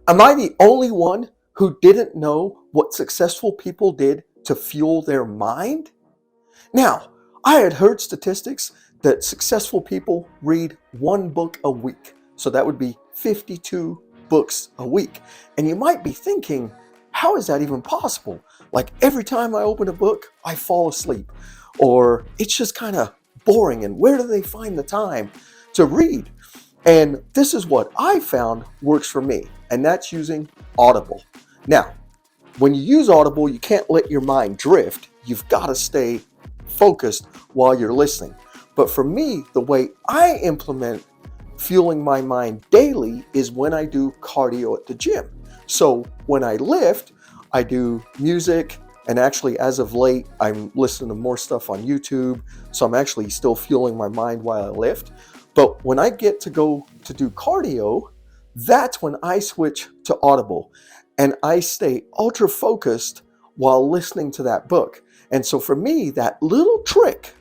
Am I the only one who didn't know what successful people did to fuel their mind? Now, I had heard statistics that successful people read one book a week. So that would be 52 books a week. And you might be thinking, how is that even possible? Like every time I open a book, I fall asleep. Or it's just kind of boring. And where do they find the time to read? And this is what I found works for me, and that's using Audible. Now, when you use Audible, you can't let your mind drift. You've got to stay focused while you're listening. But for me, the way I implement fueling my mind daily is when I do cardio at the gym. So when I lift, I do music, and actually as of late, I'm listening to more stuff on YouTube. So I'm actually still fueling my mind while I lift. But when I get to go to do cardio, that's when I switch to Audible and I stay ultra focused while listening to that book. And so for me, that little trick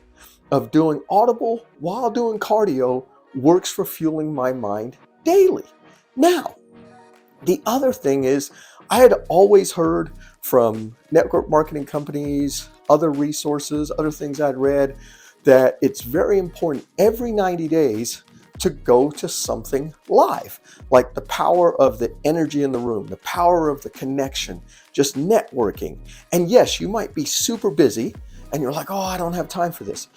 of doing Audible while doing cardio works for fueling my mind daily. Now, the other thing is I had always heard from network marketing companies, other resources, other things I'd read, that it's very important every 90 days to go to something live, like the power of the energy in the room, the power of the connection, just networking. And yes, you might be super busy and you're like, oh, I don't have time for this.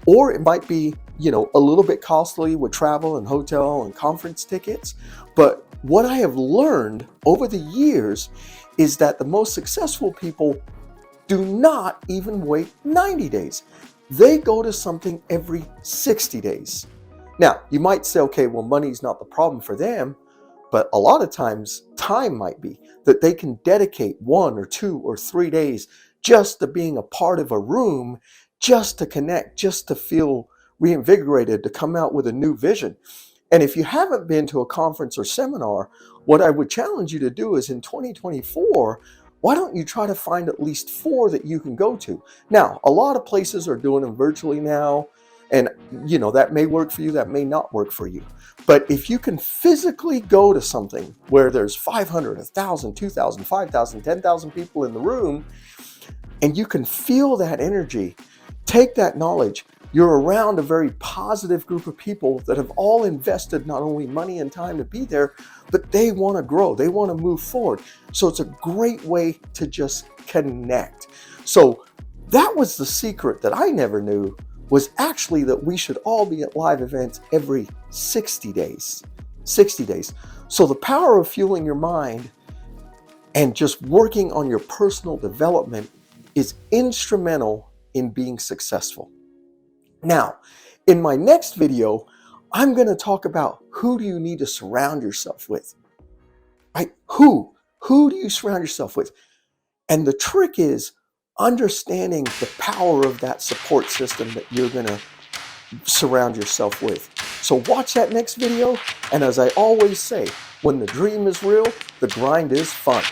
Or it might be, a little bit costly with travel and hotel and conference tickets. But what I have learned over the years is that the most successful people do not even wait 90 days. They go to something every 60 days. Now, you might say, okay, well, money's not the problem for them, but a lot of times time might be that they can dedicate 1 or 2 or 3 days just to being a part of a room, just to connect, just to feel reinvigorated, to come out with a new vision. And if you haven't been to a conference or seminar, what I would challenge you to do is in 2024, why don't you try to find at least 4 that you can go to? Now, a lot of places are doing them virtually now, and that may work for you, that may not work for you. But if you can physically go to something where there's 500, 1,000, 2,000, 5,000, 10,000 people in the room, and you can feel that energy, take that knowledge, you're around a very positive group of people that have all invested not only money and time to be there, but they want to grow, they want to move forward. So it's a great way to just connect. So that was the secret that I never knew, was actually that we should all be at live events every 60 days. 60 days. So the power of fueling your mind and just working on your personal development is instrumental in being successful. Now, in my next video, I'm going to talk about who do you need to surround yourself with, right? Who do you surround yourself with? And the trick is understanding the power of that support system that you're going to surround yourself with. So watch that next video. And as I always say, when the dream is real, the grind is fun.